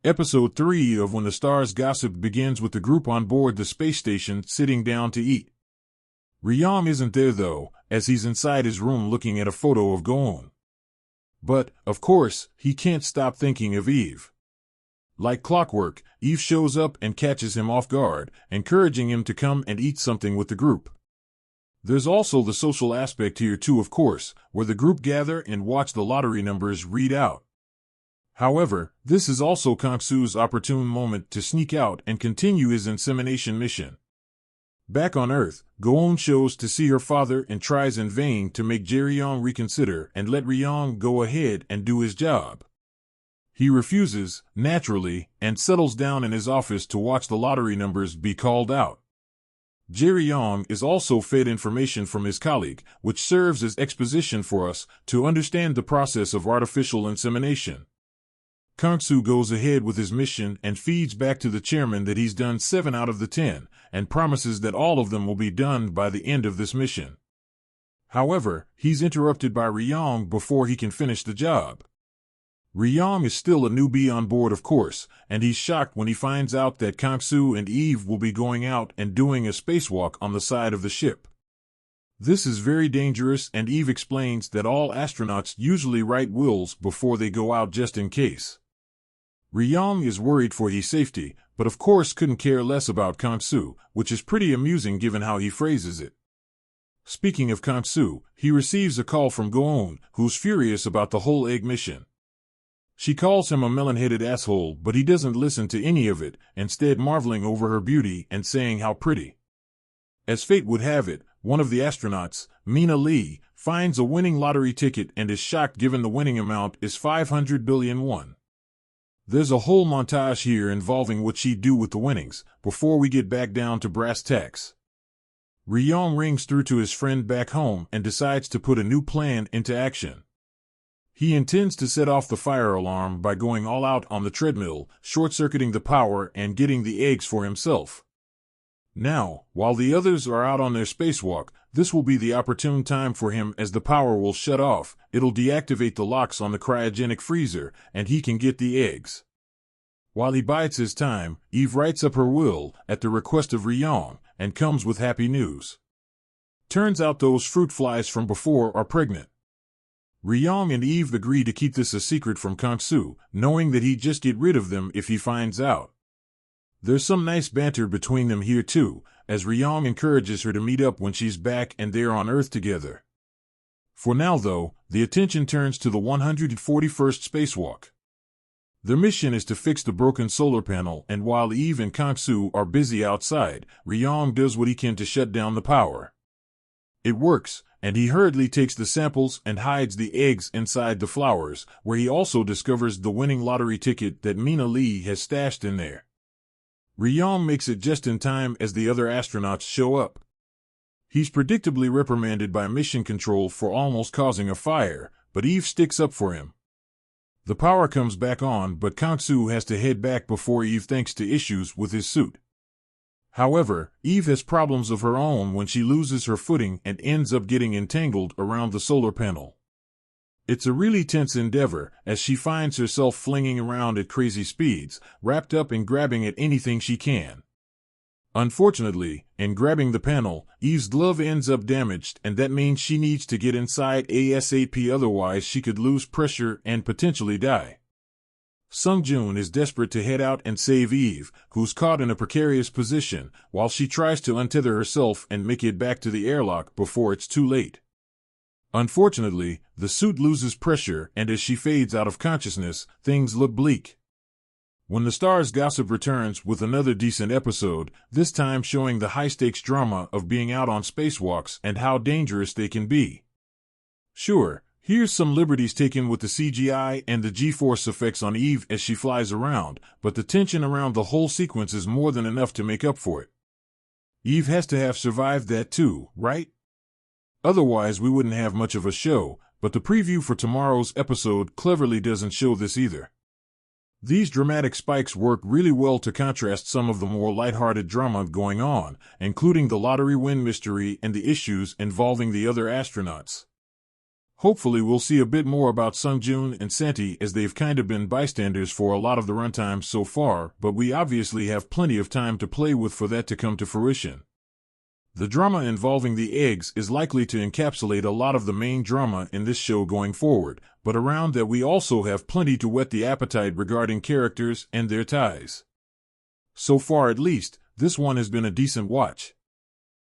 Episode 3 of When the Stars Gossip begins with the group on board the space station sitting down to eat. Ryong isn't there though, as he's inside his room looking at a photo of Go-eun. But, of course, he can't stop thinking of Eve. Like clockwork, Eve shows up and catches him off guard, encouraging him to come and eat something with the group. There's also the social aspect here too, of course, where the group gather and watch the lottery numbers read out. However, this is also Kang-soo's opportune moment to sneak out and continue his insemination mission. Back on Earth, Go-eun shows to see her father and tries in vain to make Jae-ryong reconsider and let Ryong go ahead and do his job. He refuses, naturally, and settles down in his office to watch the lottery numbers be called out. Jae-ryong is also fed information from his colleague, which serves as exposition for us to understand the process of artificial insemination. Kang-soo goes ahead with his mission and feeds back to the chairman that he's done 7 out of the 10, and promises that all of them will be done by the end of this mission. However, he's interrupted by Ryong before he can finish the job. Ryong is still a newbie on board, of course, and he's shocked when he finds out that Kang-soo and Eve will be going out and doing a spacewalk on the side of the ship. This is very dangerous, and Eve explains that all astronauts usually write wills before they go out just in case. Ryong is worried for his safety, but of course couldn't care less about Kang-soo, which is pretty amusing given how he phrases it. Speaking of Kang-soo, he receives a call from Go-eun, who's furious about the whole egg mission. She calls him a melon-headed asshole, but he doesn't listen to any of it, instead marveling over her beauty and saying how pretty. As fate would have it, one of the astronauts, Mina Lee, finds a winning lottery ticket and is shocked given the winning amount is 500 billion won. There's a whole montage here involving what she'd do with the winnings, before we get back down to brass tacks. Ryong rings through to his friend back home and decides to put a new plan into action. He intends to set off the fire alarm by going all out on the treadmill, short-circuiting the power and getting the eggs for himself. Now, while the others are out on their spacewalk, this will be the opportune time for him as the power will shut off, it'll deactivate the locks on the cryogenic freezer, and he can get the eggs. While he bides his time, Eve writes up her will, at the request of Ryong, and comes with happy news. Turns out those fruit flies from before are pregnant. Ryong and Eve agree to keep this a secret from Kang-soo, knowing that he'd just get rid of them if he finds out. There's some nice banter between them here too, as Ryong encourages her to meet up when she's back and they're on Earth together. For now though, the attention turns to the 141st spacewalk. Their mission is to fix the broken solar panel, and while Eve and Kang-soo are busy outside, Ryong does what he can to shut down the power. It works, and he hurriedly takes the samples and hides the eggs inside the flowers, where he also discovers the winning lottery ticket that Mina Lee has stashed in there. Ryong makes it just in time as the other astronauts show up. He's predictably reprimanded by Mission Control for almost causing a fire, but Eve sticks up for him. The power comes back on, but Kang-soo has to head back before Eve thanks to issues with his suit. However, Eve has problems of her own when she loses her footing and ends up getting entangled around the solar panel. It's a really tense endeavor, as she finds herself flinging around at crazy speeds, wrapped up and grabbing at anything she can. Unfortunately, in grabbing the panel, Eve's glove ends up damaged, and that means she needs to get inside ASAP, otherwise she could lose pressure and potentially die. Sung-joon is desperate to head out and save Eve, who's caught in a precarious position, while she tries to untether herself and make it back to the airlock before it's too late. Unfortunately, the suit loses pressure, and as she fades out of consciousness, things look bleak. When the Stars Gossip returns with another decent episode, this time showing the high-stakes drama of being out on spacewalks and how dangerous they can be. Sure, here's some liberties taken with the CGI and the G-force effects on Eve as she flies around, but the tension around the whole sequence is more than enough to make up for it. Eve has to have survived that too, right? Otherwise we wouldn't have much of a show, but the preview for tomorrow's episode cleverly doesn't show this either. These dramatic spikes work really well to contrast some of the more lighthearted drama going on, including the lottery win mystery and the issues involving the other astronauts. Hopefully we'll see a bit more about Sungjun and Santi, as they've kind of been bystanders for a lot of the runtime so far, but we obviously have plenty of time to play with for that to come to fruition. The drama involving the eggs is likely to encapsulate a lot of the main drama in this show going forward, but around that we also have plenty to whet the appetite regarding characters and their ties. So far at least, this one has been a decent watch.